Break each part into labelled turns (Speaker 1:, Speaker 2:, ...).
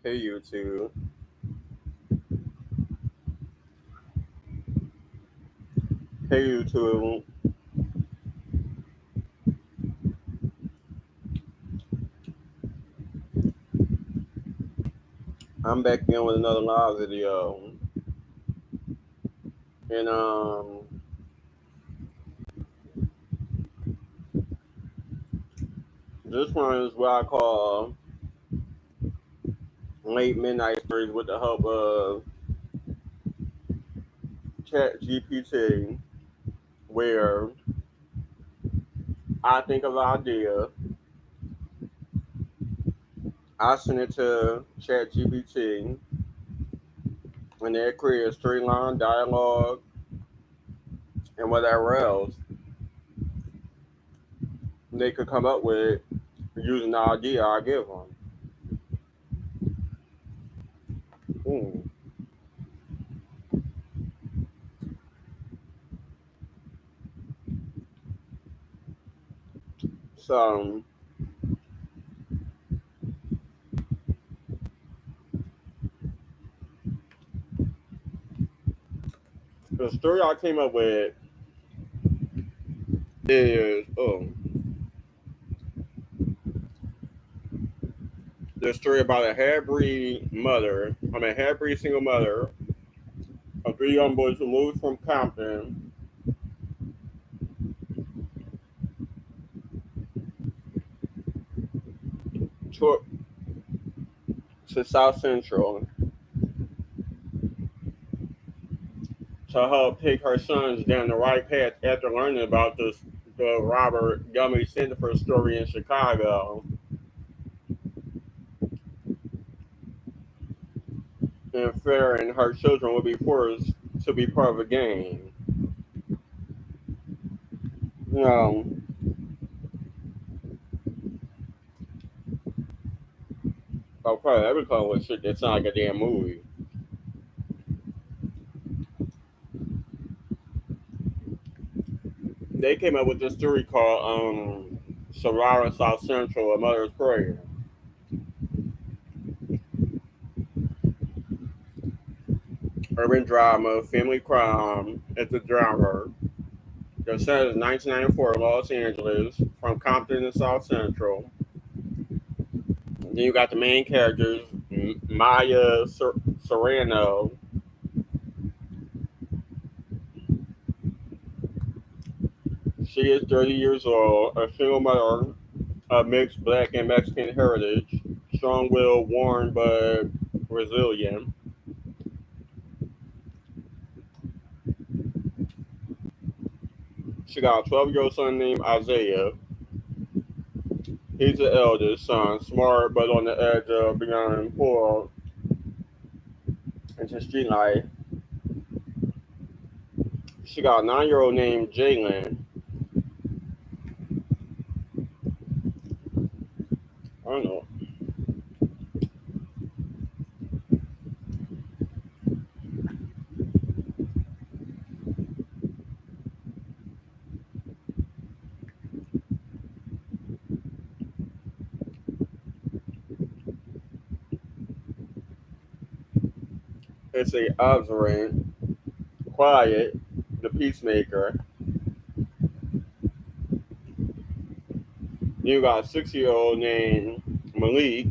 Speaker 1: Hey YouTube. Hey YouTube. I'm back again with another live video. And this one is what I call late midnight stories with the help of ChatGPT, where I think of an idea, I send it to ChatGPT, and they create a storyline, dialogue, and whatever else they could come up with using the idea I give them. Mm. So the story I came up with is the story about a half breed single mother of three young boys who moved from Compton to, to South Central to help take her sons down the right path after learning about the Robert Gummy Center story in Chicago and fearing her children would be forced to be part of a gang. You know, I'll probably ever call it shit that sounds like a damn movie. They came up with this story called Sorara South Central, A Mother's Prayer. Urban drama, family crime is the genre. The set is 1994 Los Angeles, from Compton to South Central. Then you got the main characters, Maya Serrano. She is 30 years old, a single mother of mixed black and Mexican heritage, strong-willed, warm but resilient. She got a 12-year-old son named Isaiah. He's the eldest son, smart but on the edge of becoming pulled into street life. She got a 9-year-old named Jalen. I don't know. It's a observant, quiet, the peacemaker. You got a 6-year-old named Malik,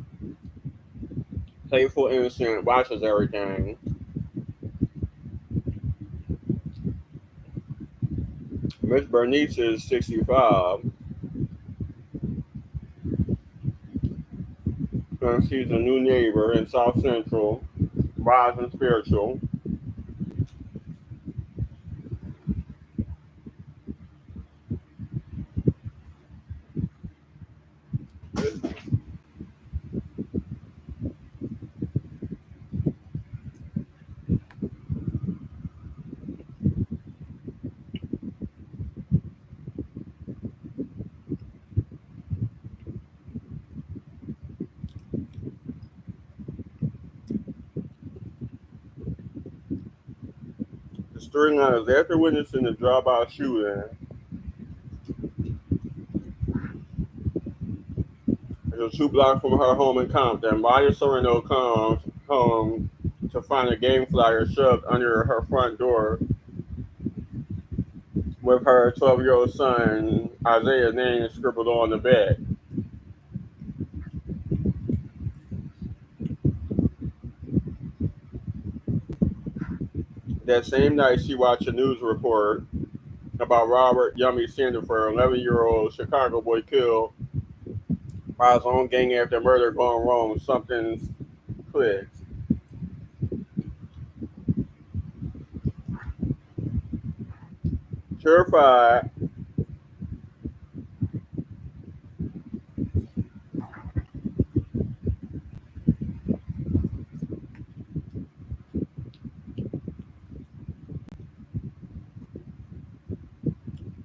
Speaker 1: playful, innocent, watches everything. Miss Bernice is 65, and she's a new neighbor in South Central, wise and spiritual. The storyline is after witnessing the drive-by shooting, It's 2 blocks from her home in Compton. Maya Sorrento comes home to find a game flyer shoved under her front door with her 12-year-old son Isaiah's name scribbled on the back. That same night, she watched a news report about Robert Yummy Sandifer, 11-year-old Chicago boy killed by his own gang after murder gone wrong. Something's clicked. Terrified,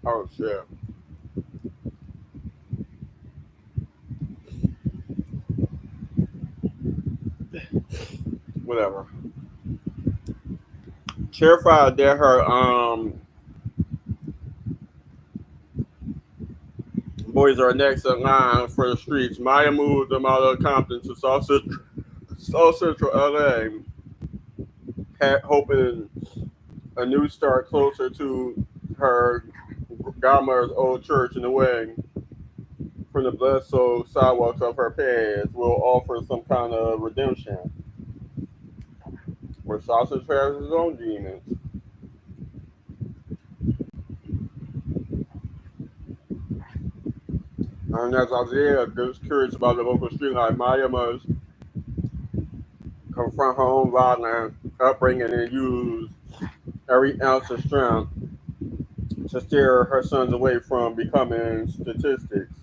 Speaker 1: oh shit, whatever. Terrified that her boys are next in line for the streets, Maya moved them out of Compton to South Central LA, hoping a new start closer to her godmother's old church in the way from the blood soaked sidewalks of her past will offer some kind of redemption. Where Sausage has his own demons. And as Isaiah gets curious about the local street life, Maya must confront her own violent upbringing and use every ounce of strength to steer her sons away from becoming statistics.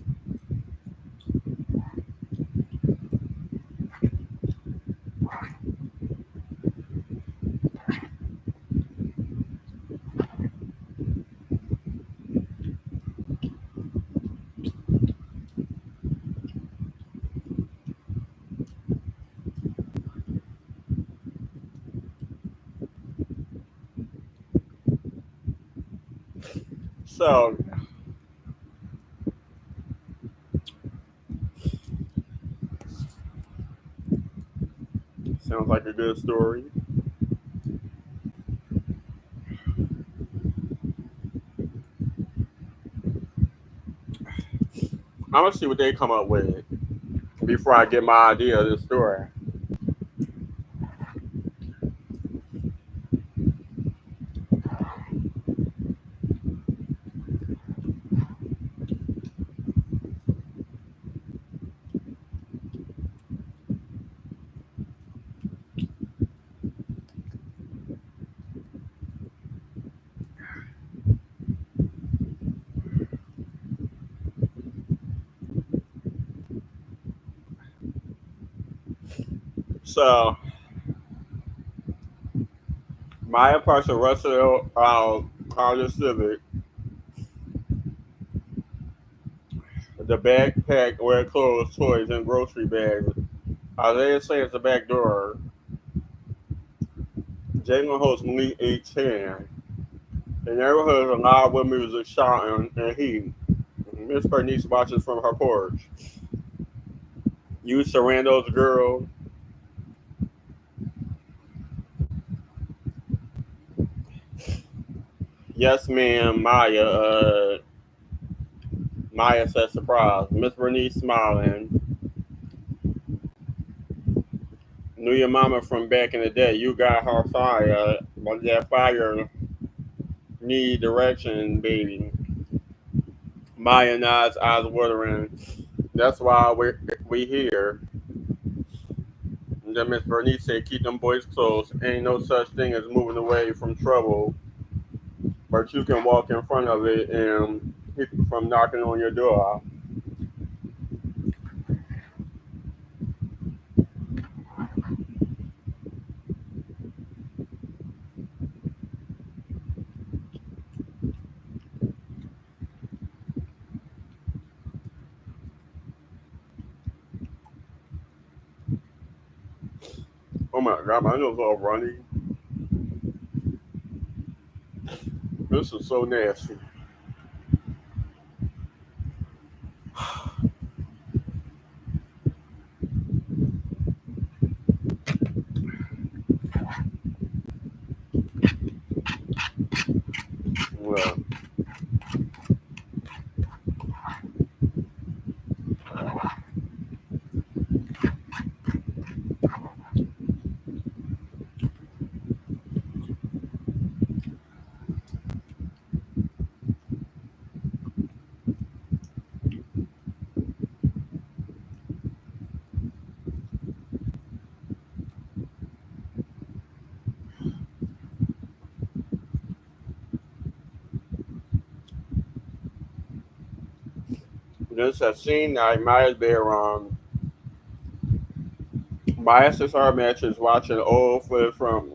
Speaker 1: So, sounds like a good story. I'm gonna see what they come up with before I get my idea of this story. So, Maya parks a Russell Honda Civic, the backpack where clothes, toys, and grocery bags. Isaiah slams the back door. Jalen hosts Malik 810. The neighborhood is loud with music, shouting, and heat. Miss Bernice watches from her porch. You Sarando's girl. Yes, ma'am, Maya. Maya says surprise. Miss Bernice smiling. Knew your mama from back in the day. You got her fire. But that fire need direction, baby. Maya nods, eyes watering. That's why we here. And then Miss Bernice said, keep them boys close. Ain't no such thing as moving away from trouble, but you can walk in front of it and keep it from knocking on your door. Oh my god, my nose all runny. This is so nasty. This a scene that might have been my SSR matches watching old footage from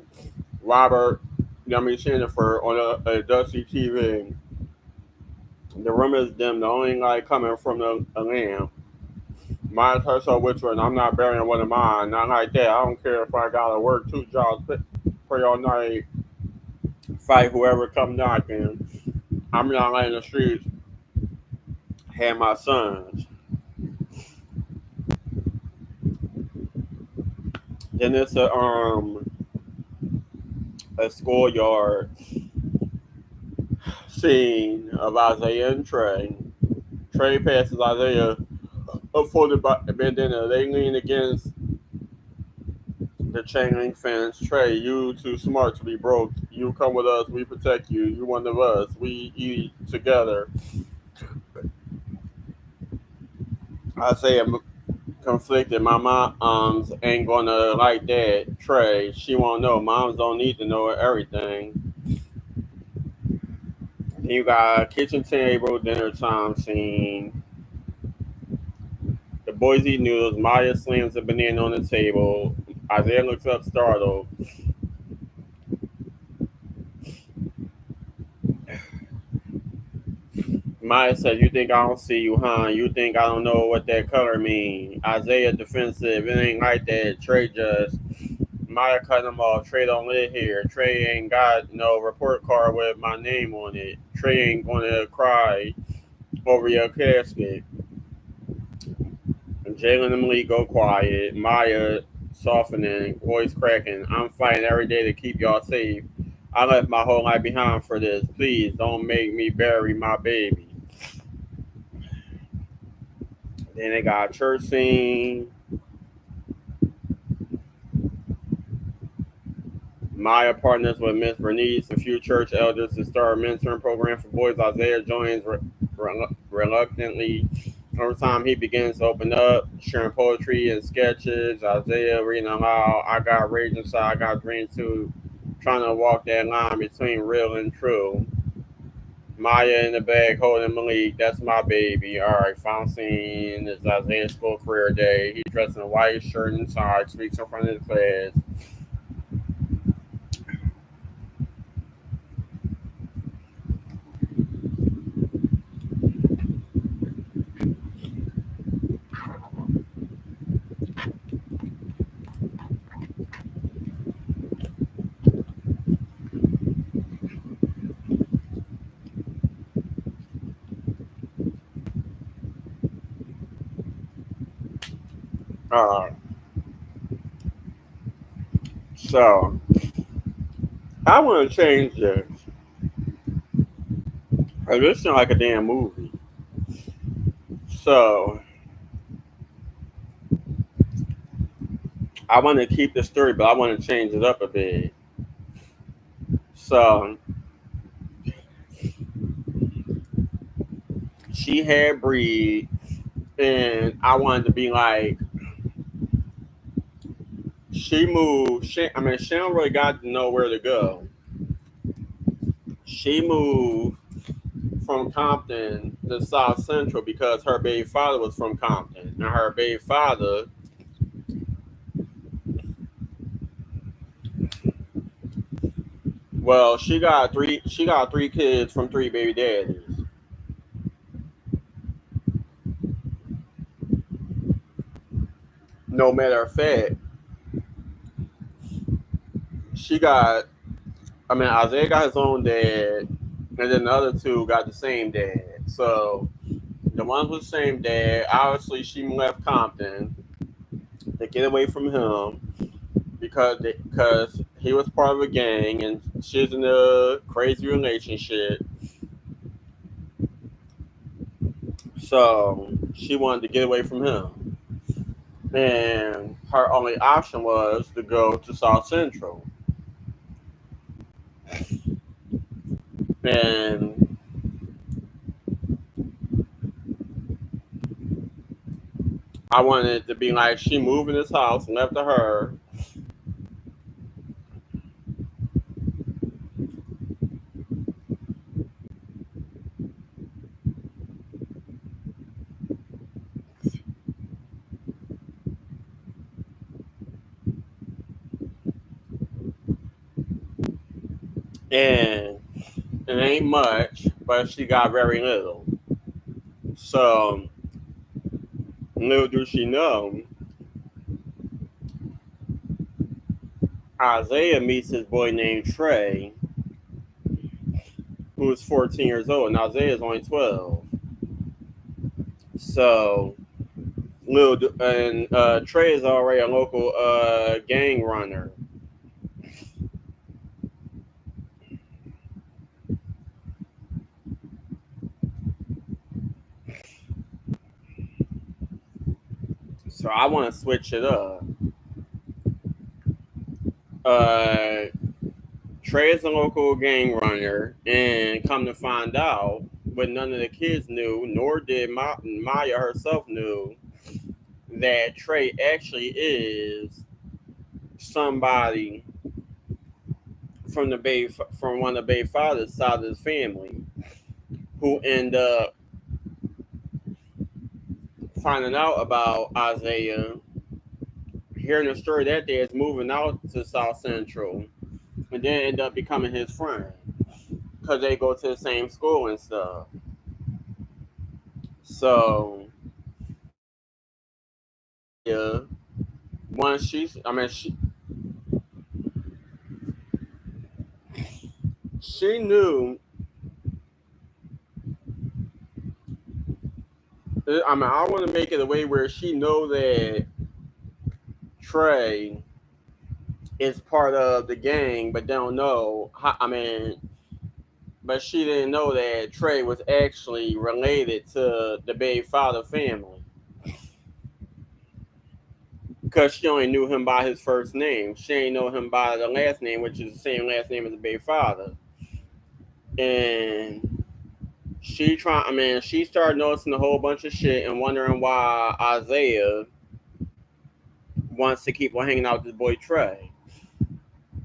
Speaker 1: Robert, Jennifer on a dusty TV. The room is dim, the only light coming from a lamp. Mine herself whispering, I'm not burying one of mine. Not like that. I don't care if I gotta work 2 jobs, pray all night, fight whoever come knocking. I'm not letting the streets have my sons. Then it's a schoolyard scene of Isaiah and Trey. Trey passes Isaiah a folded bandana. They lean against the chain link fence. Trey, you too smart to be broke. You come with us, we protect you. You one of us. We eat together. Isaiah conflicted. My moms ain't gonna like that. Trey, she won't know. Moms don't need to know everything. Then you got kitchen table, dinner time scene. The boys eat noodles. Maya slams a banana on the table. Isaiah looks up startled. Maya said, you think I don't see you, huh? You think I don't know what that color mean? Isaiah defensive. It ain't like that. Trey just. Maya cut him off. Trey don't live here. Trey ain't got no report card with my name on it. Trey ain't gonna cry over your casket. Jalen and Malik go quiet. Maya softening, voice cracking. I'm fighting every day to keep y'all safe. I left my whole life behind for this. Please don't make me bury my baby. Then they got a church scene. Maya partners with Miss Bernice, a few church elders, to start a mentoring program for boys. Isaiah joins reluctantly. Over time, he begins to open up, sharing poetry and sketches. Isaiah reading aloud. I got rage inside. I got dreams too. Trying to walk that line between real and true. Maya in the bag holding Malik. That's my baby. All right, final scene is Isaiah's school career day. He dressed in a white shirt and tie, speaks in front of the class. Uh, so I want to change this. This sounds like a damn movie. So I want to keep the story, but I want to change it up a bit. So she had breed, and I wanted to be like she moved. She don't really got to know where to go. She moved from Compton to South Central because her baby father was from Compton, and her baby father. Well, she got three. She got three kids from three baby daddies. No matter of fact, she got. Isaiah got his own dad, and then the other two got the same dad. So the ones with the same dad, obviously, she left Compton to get away from him because he was part of a gang and she's in a crazy relationship. So she wanted to get away from him, and her only option was to go to South Central. And I wanted it to be like she moved in this house and left to her. and it ain't much, but she got very little. So little do she know, Isaiah meets this boy named Trey, who is 14 years old, and Isaiah is only 12. So Trey is already a local gang runner. So I want to switch it up. Uh, Trey is a local gang runner, and come to find out, what none of the kids knew, nor did Maya herself knew, that Trey actually is somebody from one of the Bay father's side of his family, who end up finding out about Isaiah, hearing the story that day, is moving out to South Central, and then end up becoming his friend because they go to the same school and stuff. So yeah, once she knew. I want to make it a way where she know that Trey is part of the gang, but don't know. But she didn't know that Trey was actually related to the Bay father family because she only knew him by his first name. She ain't know him by the last name, which is the same last name as the Bay father. And she started noticing a whole bunch of shit and wondering why Isaiah wants to keep on hanging out with this boy Trey.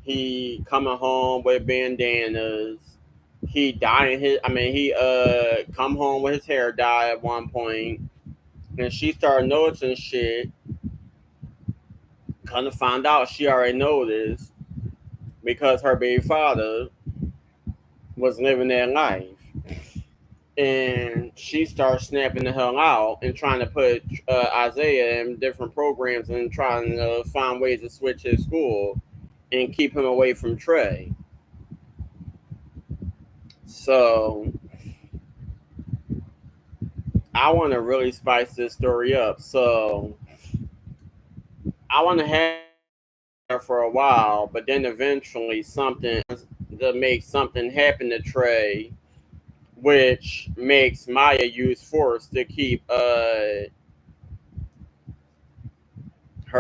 Speaker 1: He coming home with bandanas. He dyeing his. He come home with his hair dyed at one point, and she started noticing shit. Come to find out, she already noticed because her baby father was living that life, and she started snapping the hell out and trying to put Isaiah in different programs and trying to find ways to switch his school and keep him away from Trey. So I want to really spice this story up. So I want to have her for a while, but then eventually something to make something happen to Trey, which makes Maya use force to keep her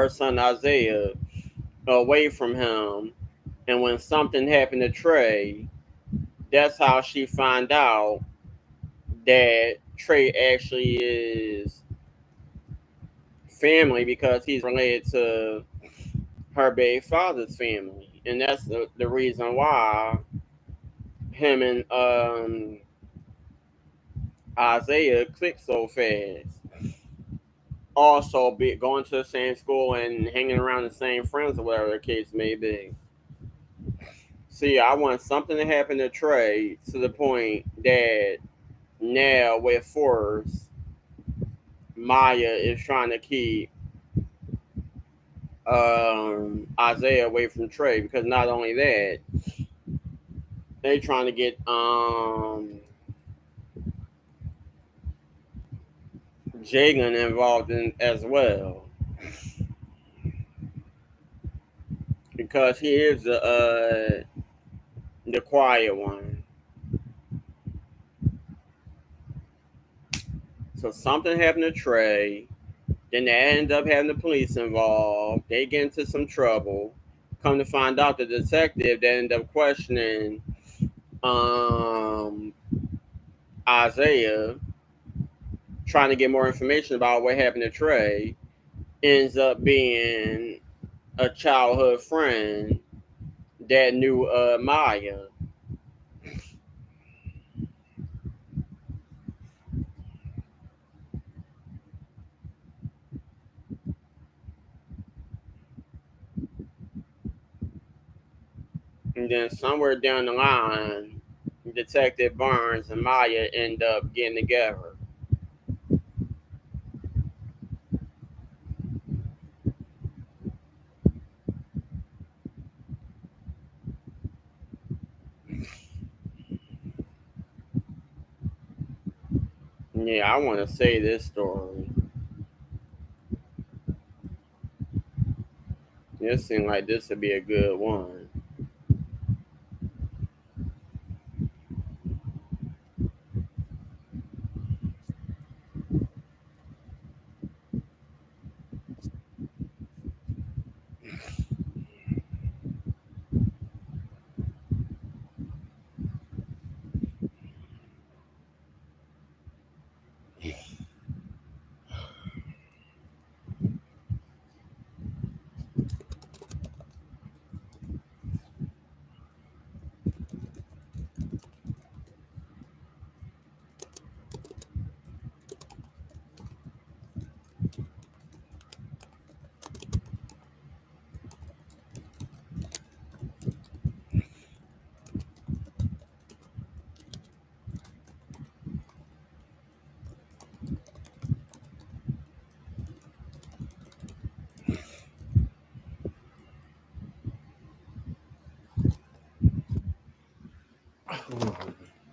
Speaker 1: son Isaiah away from him. And when something happened to Trey, that's how she find out that Trey actually is family because he's related to her baby father's family, and that's the reason why him and Isaiah clicked so fast. Also, be going to the same school and hanging around the same friends or whatever the case may be. See, I want something to happen to Trey to the point that now with force, Maya is trying to keep Isaiah away from Trey because not only that, they trying to get Jalen involved in as well because he is the quiet one. So something happened to Trey. Then they end up having the police involved. They get into some trouble. Come to find out, the detective that ended up questioning um, Isaiah, trying to get more information about what happened to Trey, ends up being a childhood friend that knew Maya. And then somewhere down the line, Detective Barnes and Maya end up getting together. Yeah, I want to say this story. This seems like this would be a good one.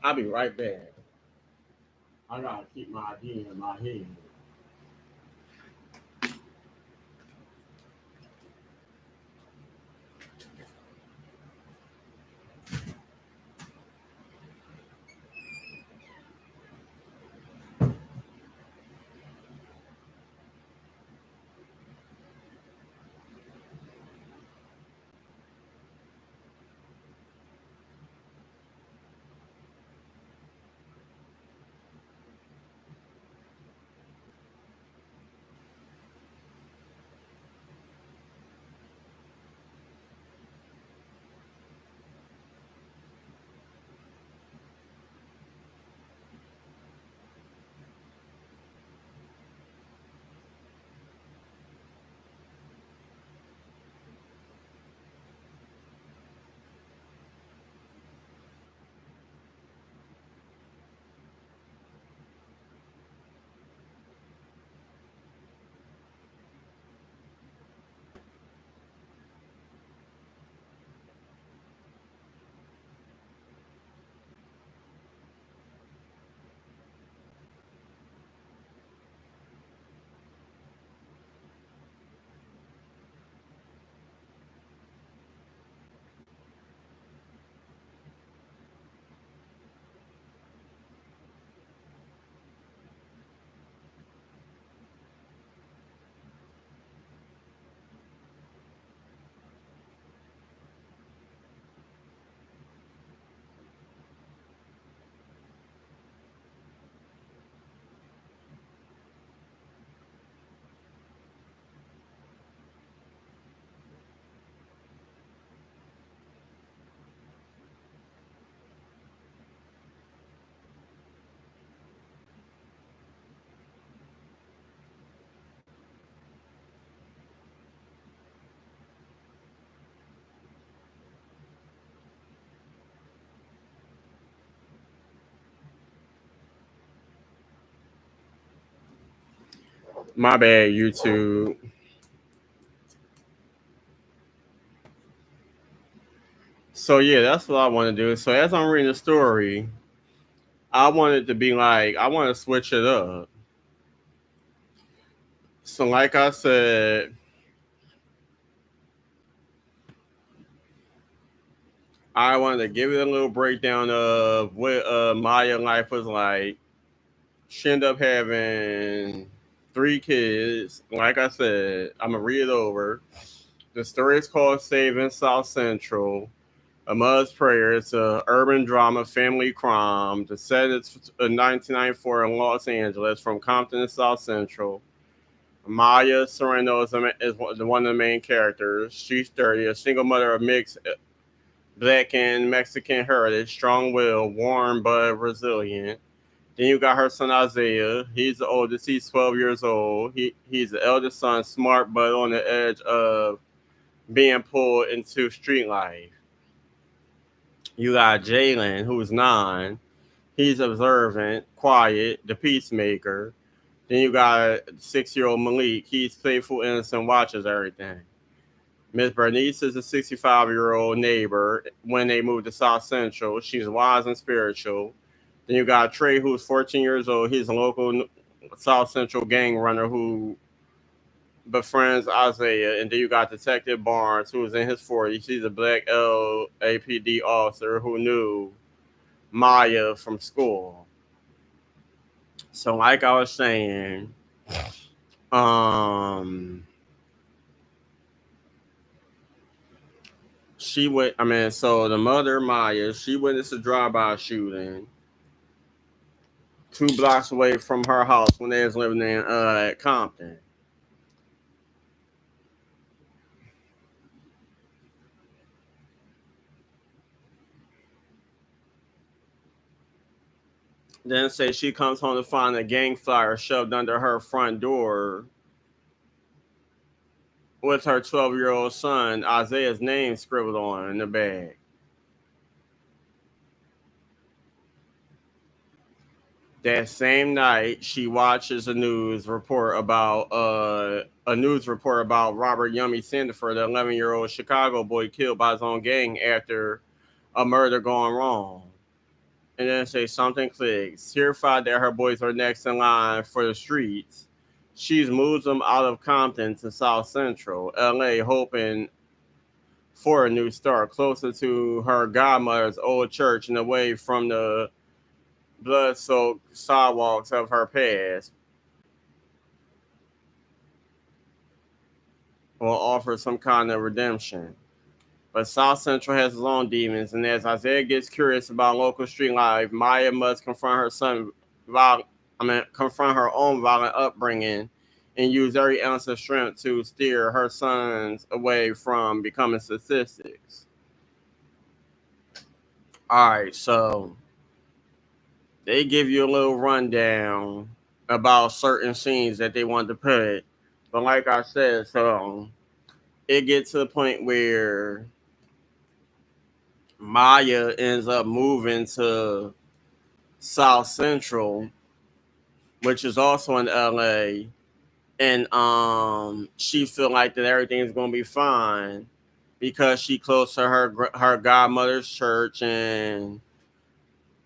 Speaker 1: I'll be right back. I gotta keep my idea in my head. My bad, YouTube. So yeah, that's what I want to do. So as I'm reading the story, I want it to be like I want to switch it up. So like I said, I wanted to give it a little breakdown of what Maya life was like. She ended up having 3 kids. Like I said, I'm gonna read it over. The story is called Saving South Central. A Mother's Prayer. It's a urban drama, family crime. The set is 1994 in Los Angeles, from Compton to South Central. Maya Sorrento is one of the main characters. She's 30, a single mother of mixed black and Mexican heritage, strong-willed, warm but resilient. Then you got her son Isaiah. He's the oldest. He's 12 years old. He's the eldest son, smart but on the edge of being pulled into street life. You got Jalen, who's 9. He's observant, quiet, the peacemaker. Then you got 6-year-old Malik. He's playful, innocent, watches everything. Miss Bernice is a 65-year-old neighbor. When they moved to South Central, she's wise and spiritual. Then you got Trey, who's 14 years old. He's a local South Central gang runner who befriends Isaiah. And then you got Detective Barnes, who's in his 40s. He's a black LAPD officer who knew Maya from school. So, like I was saying, um, so the mother, Maya, she witnessed a drive-by shooting 2 blocks away from her house when they was living in Compton. Then say she comes home to find a gang flyer shoved under her front door with her 12-year-old son Isaiah's name scribbled on in the bag. That same night, she watches a news report about Robert Yummy Sandiford, the 11-year-old Chicago boy killed by his own gang after a murder gone wrong. And then say something clicks. Terrified that her boys are next in line for the streets, she's moves them out of Compton to South Central LA, hoping for a new start, closer to her godmother's old church and away from the blood-soaked sidewalks of her past, will offer some kind of redemption. But South Central has its own demons, and as Isaiah gets curious about local street life, Maya must confront her own violent upbringing and use every ounce of strength to steer her sons away from becoming statistics. All right, so they give you a little rundown about certain scenes that they want to put. But like I said, so it gets to the point where Maya ends up moving to South Central, which is also in LA, and she feel like that everything's gonna be fine because she close to her godmother's church and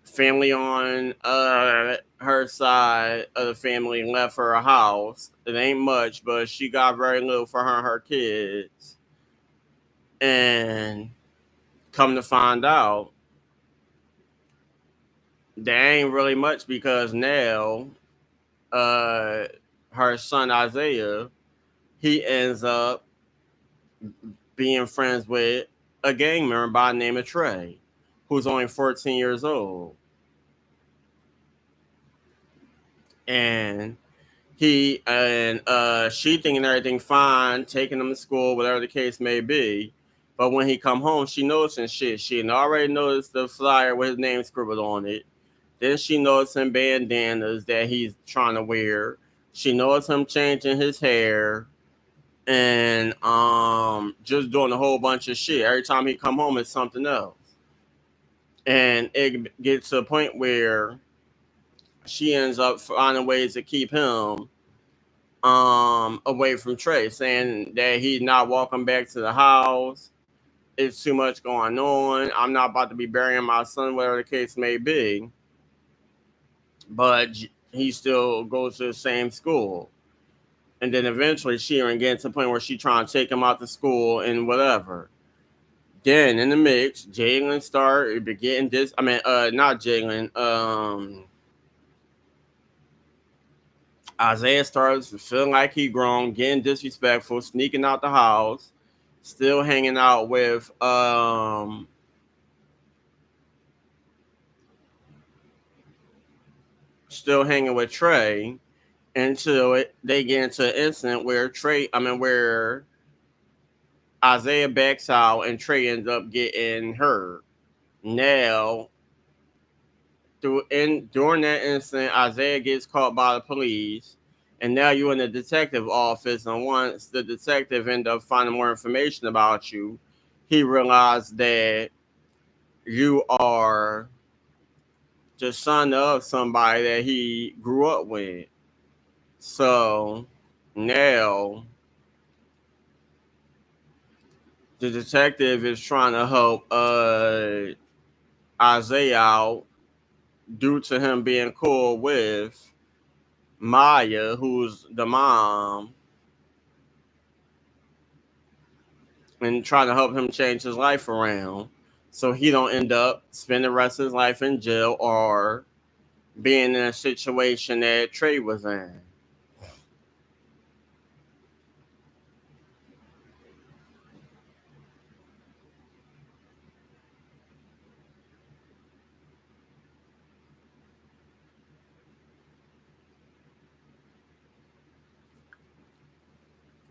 Speaker 1: family on her side of the family left her a house. It ain't much, but she got very little for her and her kids. And come to find out, there ain't really much because now uh her son Isaiah, he ends up being friends with a gang member by the name of Trey, who's only 14 years old. And she thinking everything fine, taking him to school, whatever the case may be. But when he come home, she noticing shit. She had already noticed the flyer with his name scribbled on it. Then she noticed some bandanas that he's trying to wear. She noticed him changing his hair and just doing a whole bunch of shit. Every time he come home, it's something else. And it gets to a point where she ends up finding ways to keep him away from Trey, saying that he's not walking back to the house. It's too much going on. I'm not about to be burying my son, whatever the case may be. But he still goes to the same school. And then eventually she gets to the point where she trying to take him out to school and whatever. Then in the mix, Jalen started getting this. Not Jalen. Isaiah starts feeling like he grown, getting disrespectful, sneaking out the house, still hanging out with Trey until they get into an incident where Isaiah backs out and Trey ends up getting hurt. Now, during that incident, Isaiah gets caught by the police, and now you're in the detective office. And once the detective ends up finding more information about you, he realized that you are the son of somebody that he grew up with. So now the detective is trying to help Isaiah out due to him being cool with Maya, who's the mom, and trying to help him change his life around so he don't end up spending the rest of his life in jail or being in a situation that Trey was in.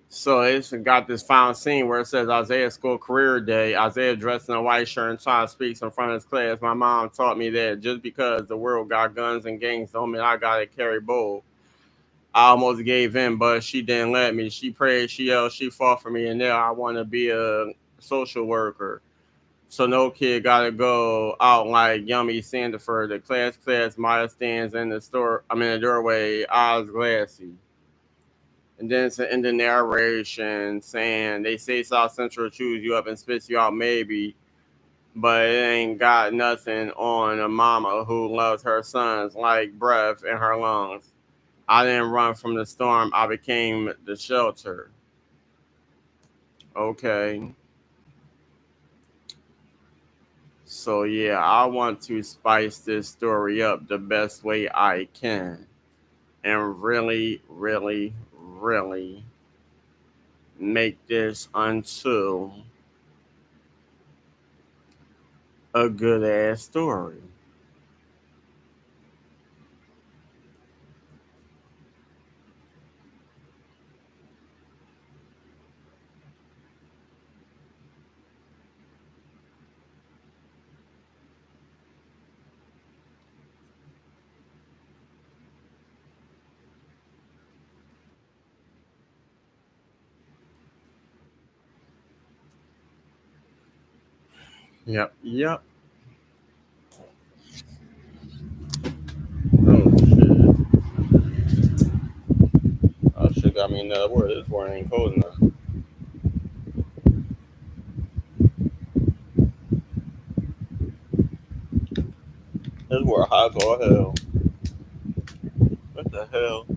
Speaker 1: So it's got this final scene where it says Isaiah's school career day. Isaiah dressed in a white shirt and tie speaks in front of his class. My mom taught me that just because the world got guns and gangs don't mean I gotta carry both. I almost gave in, but she didn't let me. She prayed, she yelled, she fought for me, and now I want to be a social worker. So no kid gotta go out like Yummy Sandiford. The class Maya stands in the store. I'm in the doorway, eyes glassy. And then it's an end of narration saying they say South Central chews you up and spits you out maybe, but it ain't got nothing on a mama who loves her sons like breath in her lungs. I didn't run from the storm. I became the shelter. Okay. So yeah, I want to spice this story up the best way I can and really, really, really make this unto a good ass story. Yep, yep. Oh shit. Oh shit got me in the word. This word ain't cold enough. This word hot as all hell. What the hell?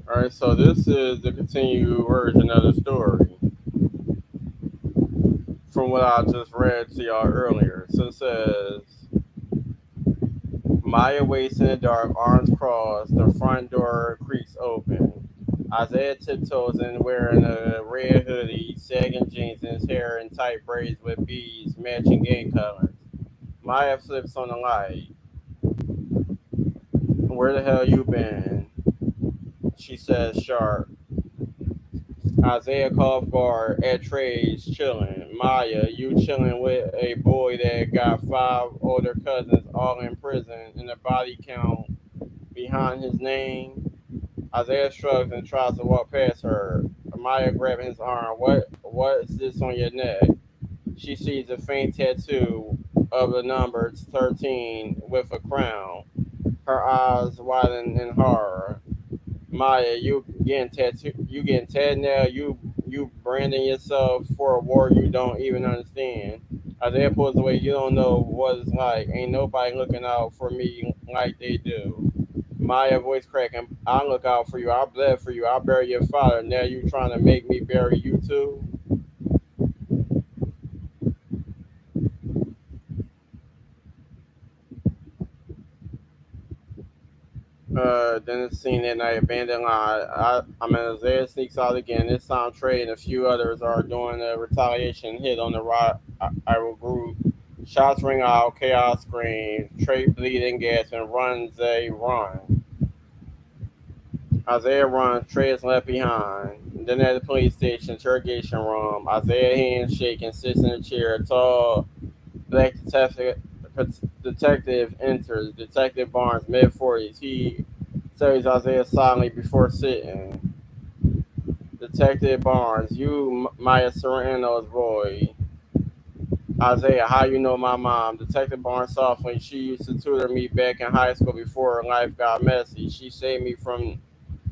Speaker 1: All right, so this is the continued version of the story from what I just read to y'all earlier. So it says Maya waits in the dark, arms crossed, the front door creaks open. Isaiah tiptoes in wearing a red hoodie, sagging jeans, and his hair in tight braids with beads matching game colors. Maya flips on the light. Where the hell you been? She says sharp. Isaiah cough bar at Trey's chilling. Maya, you chilling with a boy that got five older cousins all in prison and a body count behind his name. Isaiah shrugs and tries to walk past her. Maya grabbing his arm. What is this on your neck? She sees a faint tattoo of the number 13 with a crown. Her eyes widen in horror. Maya, you getting tattooed now. You branding yourself for a war you don't even understand. Isaiah pulls away. You don't know what it's like. Ain't nobody looking out for me like they do. Maya voice cracking. I'll look out for you. I'll bled for you. I'll bury your father. Now you trying to make me bury you too? Then it's seen that night, abandoned line. Isaiah sneaks out again. This time Trey and a few others are doing a retaliation hit on the rival group. Shots ring out, chaos screams, Trey bleeding gas and runs a run. Isaiah runs, Trey is left behind. Then at the police station, interrogation room, Isaiah hands shaking, sits in a chair. A tall black detective enters. Detective Barnes, mid 40s. He studies Isaiah silently before sitting. Detective Barnes, you Maya Serrano's boy. Isaiah, how you know my mom? Detective Barnes softly. She used to tutor me back in high school before her life got messy. She saved me from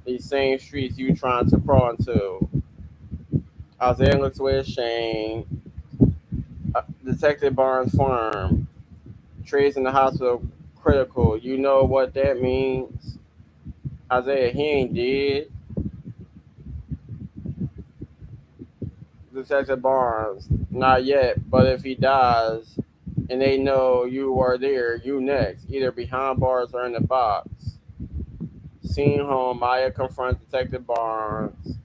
Speaker 1: these same streets you trying to crawl into. Isaiah looks away ashamed. Detective Barnes firm. Trey's in the hospital critical. You know what that means? Isaiah, he ain't dead. Detective Barnes, not yet, but if he dies and they know you are there, you next, either behind bars or in the box. Seen home, Maya confronts Detective Barnes.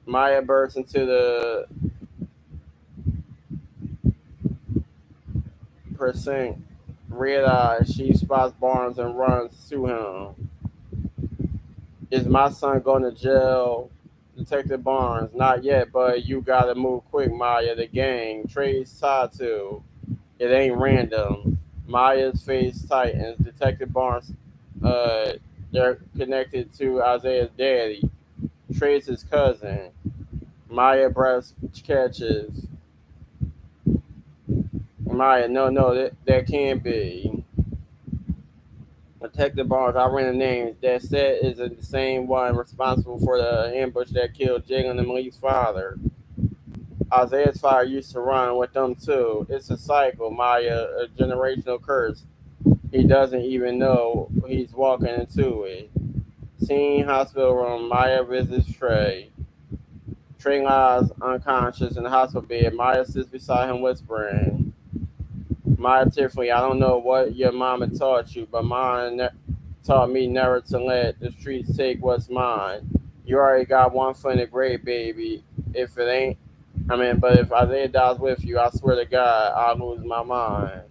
Speaker 1: Maya bursts into the precinct. Red eyes, she spots Barnes and runs to him. Is my son going to jail? Detective Barnes, not yet, but you gotta move quick, Maya. The gang. Trey's tied to. It ain't random. Maya's face tightens. Detective Barnes, uh, they're connected to Isaiah's daddy. Trey's his cousin. Maya breast catches. Maya, no, that can't be. Detective Barnes, I ran the names. That set is the same one responsible for the ambush that killed Jalen and Malik's father. Isaiah's father used to run with them too. It's a cycle, Maya, a generational curse. He doesn't even know he's walking into it. Scene hospital room, Maya visits Trey. Trey lies unconscious in the hospital bed. Maya sits beside him whispering. Maya tearfully, I don't know what your mama taught you, but mine taught me never to let the streets take what's mine. You already got one foot in the grave, baby. If it ain't, but if Isaiah dies with you, I swear to God, I'll lose my mind.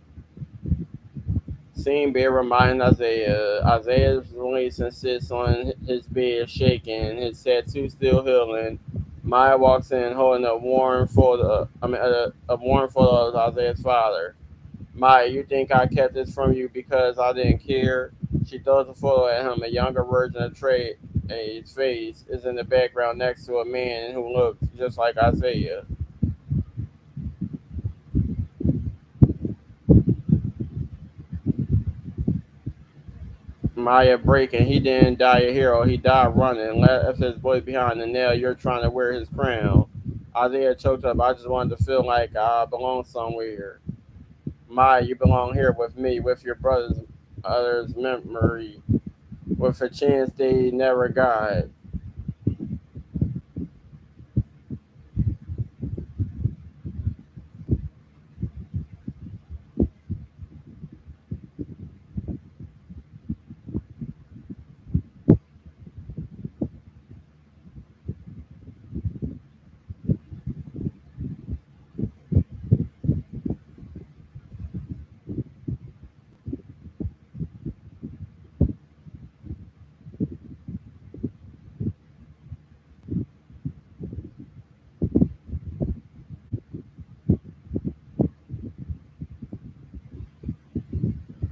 Speaker 1: Seeing Bear reminding Isaiah. Isaiah released and sits on his bed, shaking, his tattoo still healing. Maya walks in holding a worn photo of Isaiah's father. Maya, you think I kept this from you because I didn't care? She throws a photo at him. A younger version of Trey's face is in the background next to a man who looks just like Isaiah. Maya breaking. He didn't die a hero. He died running. Left his boy behind the nail. You're trying to wear his crown. Isaiah choked up. I just wanted to feel like I belong somewhere. Maya, you belong here with me, with your brothers, others' memory. with a chance they never got.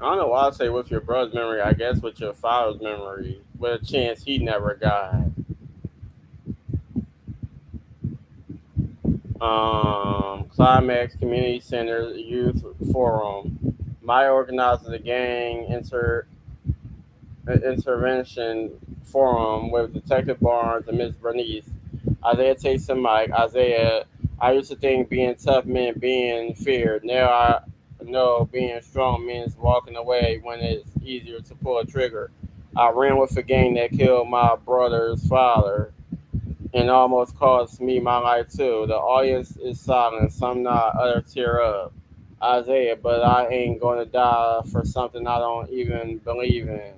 Speaker 1: I don't know why I say with your brother's memory. I guess with your father's memory, with a chance he never got. Climax Community Center Youth Forum. My organizer the gang intervention forum with Detective Barnes and Miss Bernice. Isaiah takes the mic. Isaiah, I used to think being tough meant being feared. Now I know being strong means walking away when it's easier to pull a trigger. I ran with a gang that killed my brother's father and almost cost me my life too. The audience is silent, some not, others tear up. Isaiah, but I ain't gonna die for something I don't even believe in.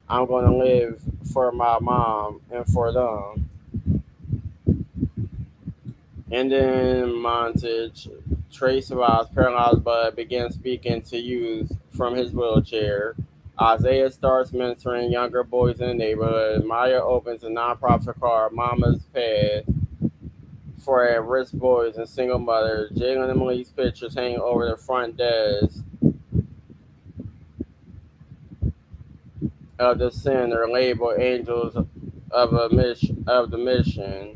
Speaker 1: I'm gonna live for my mom and for them. And then montage. Trey survives paralyzed but begins speaking to youth from his wheelchair. Isaiah starts mentoring younger boys in the neighborhood. Maya opens a nonprofit called Mama's Pad for at-risk boys and single mothers. Jalen and Emily's pictures hang over the front desk of the center, labeled "Angels of the Mission."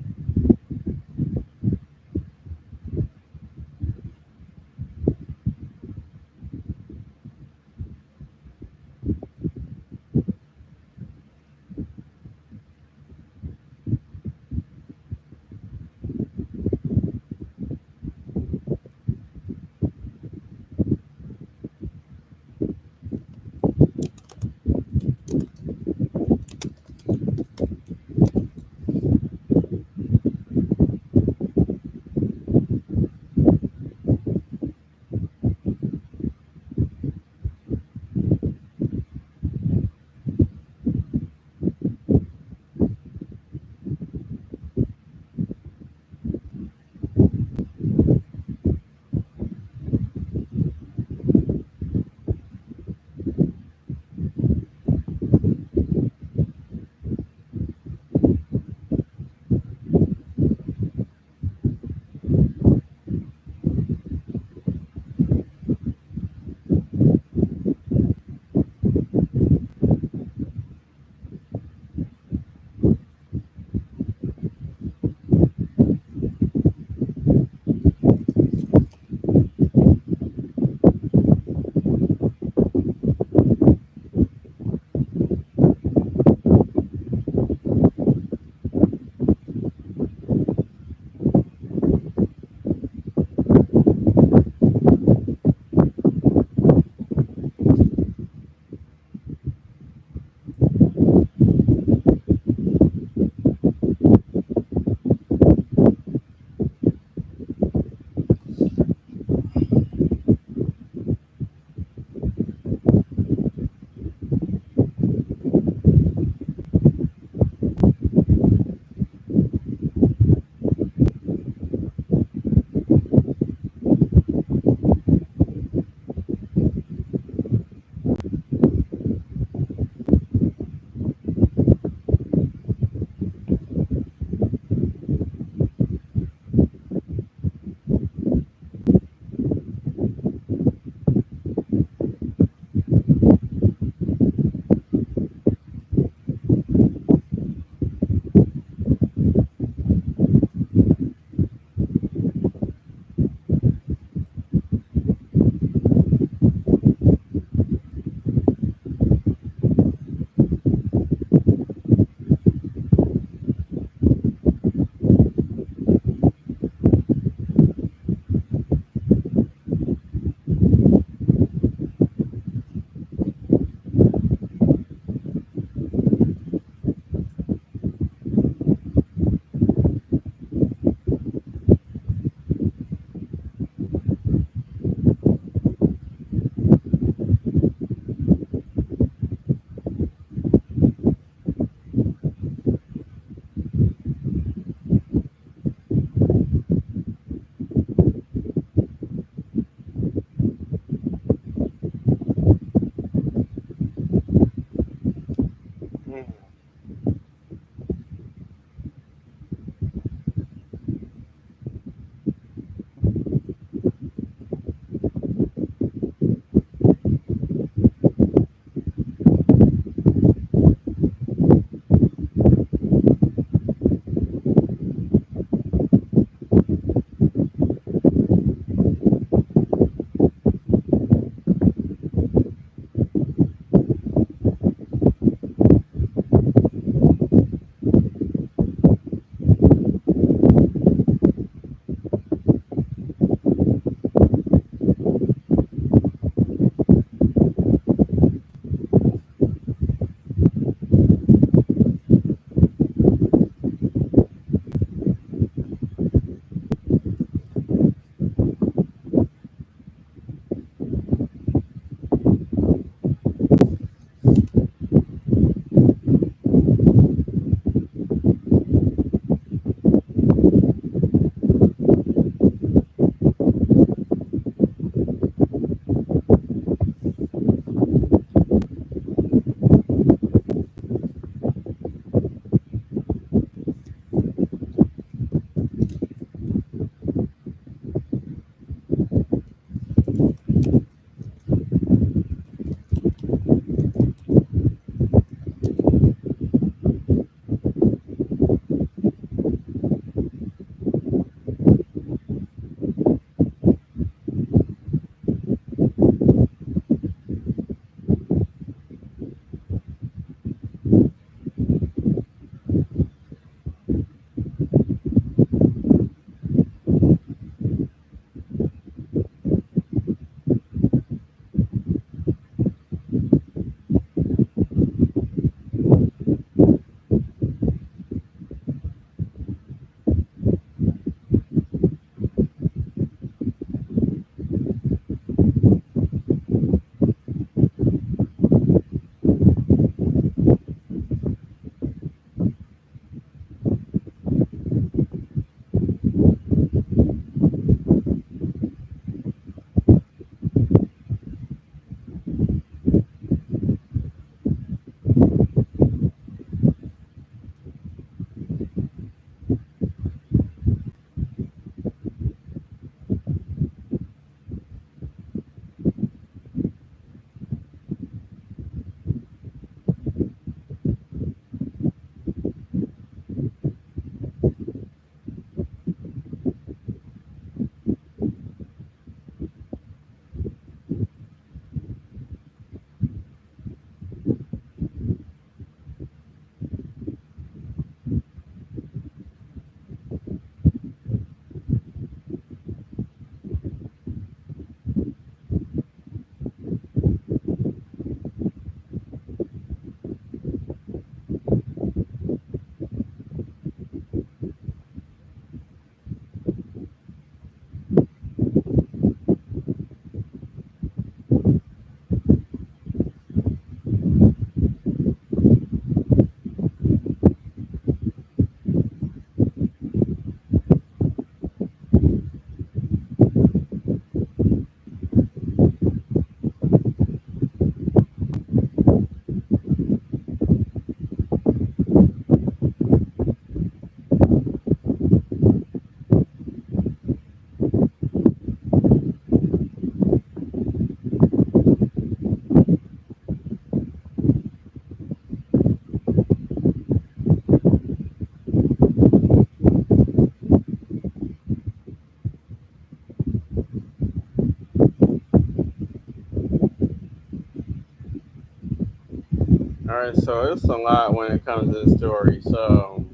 Speaker 1: So it's a lot when it comes to the story. So,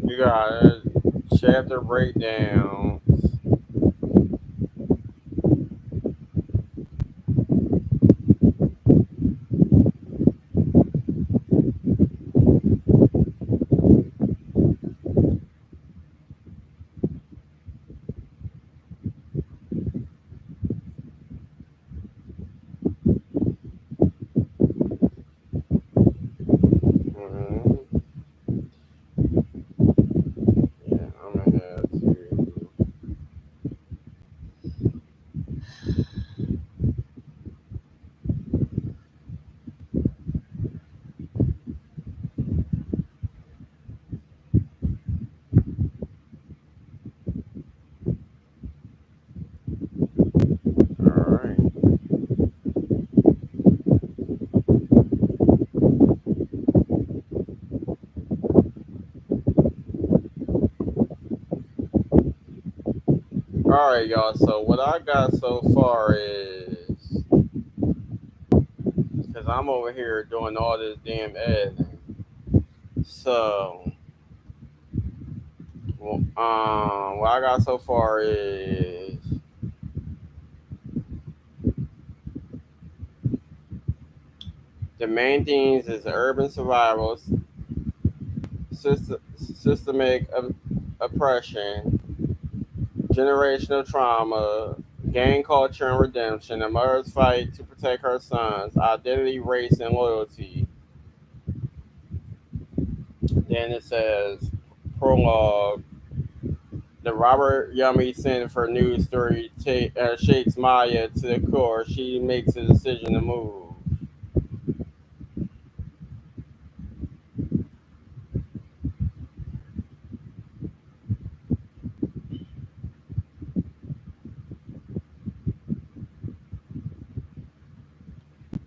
Speaker 1: you got chapter breakdowns. Mhm. Yeah, I'm gonna have to. All right. All right, y'all. So what I got so far is because I'm over here doing all this damn editing. So, what I got so far is the main themes is urban survival, systemic oppression, generational trauma, gang culture and redemption, a mother's fight to protect her sons, identity, race, and loyalty. Then it says prologue. The Robert Yummy Center for News story shakes Maya to the core. She makes a decision to move.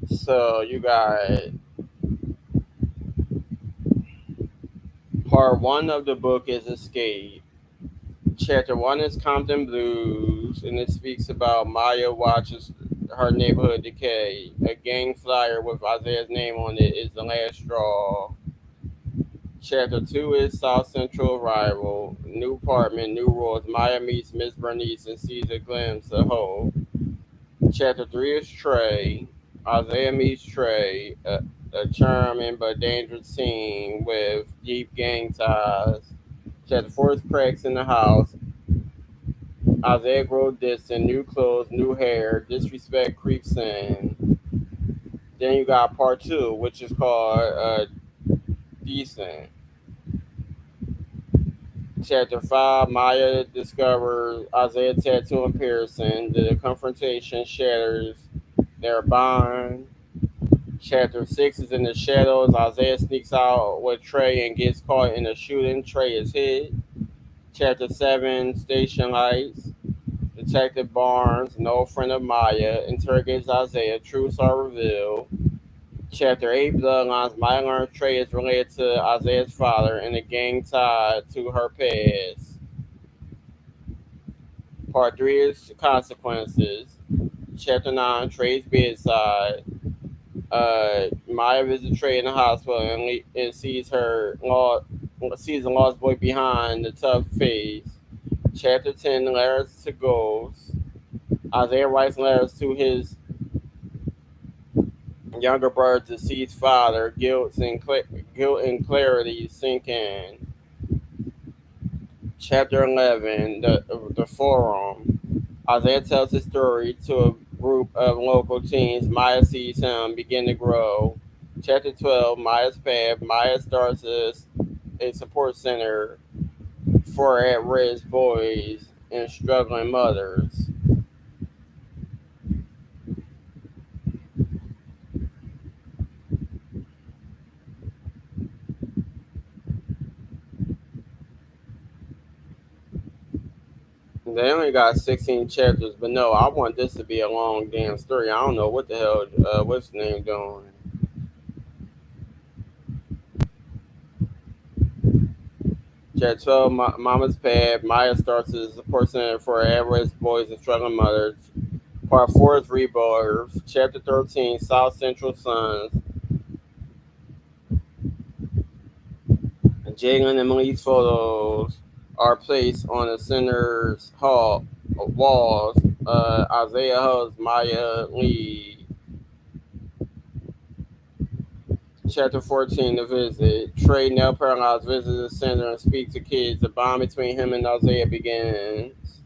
Speaker 1: So you got part one of the book is Escape. Chapter one is Compton Blues, and it speaks about Maya watches her neighborhood decay. A gang flyer with Isaiah's name on it is the last straw. Chapter two is South Central Arrival. New apartment, new rules. Maya meets Miss Bernice and sees a glimpse of hope. Chapter three is Trey. Isaiah meets Trey, a charming but dangerous teen with deep gang ties. Chapter four is Cracks in the House. Isaiah grows distant, new clothes, new hair, disrespect creeps in. Then you got part two, which is called Decent. Chapter 5, Maya discovers Isaiah tattoo in Pearson. The confrontation shatters their bond. Chapter 6 is in the shadows. Isaiah sneaks out with Trey and gets caught in a shooting. Trey is hit. Chapter 7, Station Lights. Detective Barnes, an old friend of Maya, interrogates Isaiah. Truths are revealed. Chapter 8, Bloodlines. Maya learns Trey is related to Isaiah's father and a gang tied to her past. Part 3 is Consequences. Chapter 9, Trey's bedside. Maya visits Trey in the hospital and sees a lost boy behind the tough phase. Chapter 10, Letters to Ghosts. Isaiah writes letters to his younger brother, deceased father. Guilt and clarity sink in. Chapter 11, the Forum. Isaiah tells his story to a group of local teens. Maya sees him begin to grow. Chapter 12, Maya's Path. Maya starts a support center for at risk boys and struggling mothers. They only got 16 chapters, but no, I want this to be a long damn story. I don't know what the hell, what's the name doing. Chapter 12, Mama's Pad. Maya starts as a person for average boys and struggling mothers. Part 4 is Rebirth. Chapter 13, South Central Sons. Jalen and Emily's photos are placed on the center's hall walls. Isaiah hugs Maya Lee. Chapter 14, The Visit. Trey, now paralyzed, visits the center and speaks to kids. The bond between him and Isaiah begins.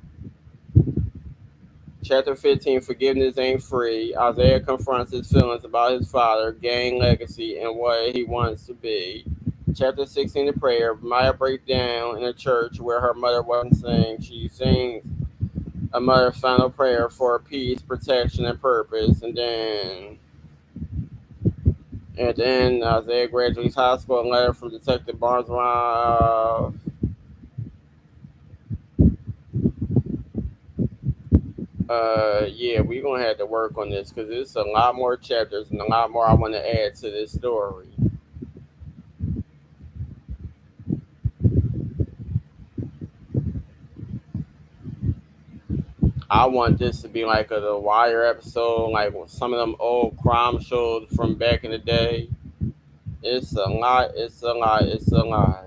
Speaker 1: Chapter 15, Forgiveness Ain't Free. Isaiah confronts his feelings about his father, gang legacy, and what he wants to be. Chapter 16, The Prayer. Maya breaks down in a church where her mother wasn't singing. She sings a mother's final prayer for peace, protection, and purpose. And then at the end, Isaiah graduates high school. A letter from Detective Barnes around. Yeah, we're gonna have to work on this because there's a lot more chapters and a lot more I want to add to this story. I want this to be like a The Wire episode, like some of them old crime shows from back in the day. It's a lot. It's a lot. It's a lot.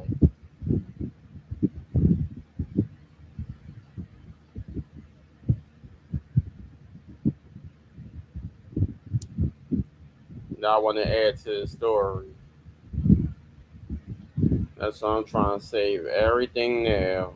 Speaker 1: That I want to add to the story. That's what I'm trying to save everything now.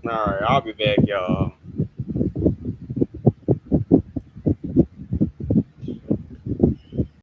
Speaker 1: All right, I'll be back, y'all.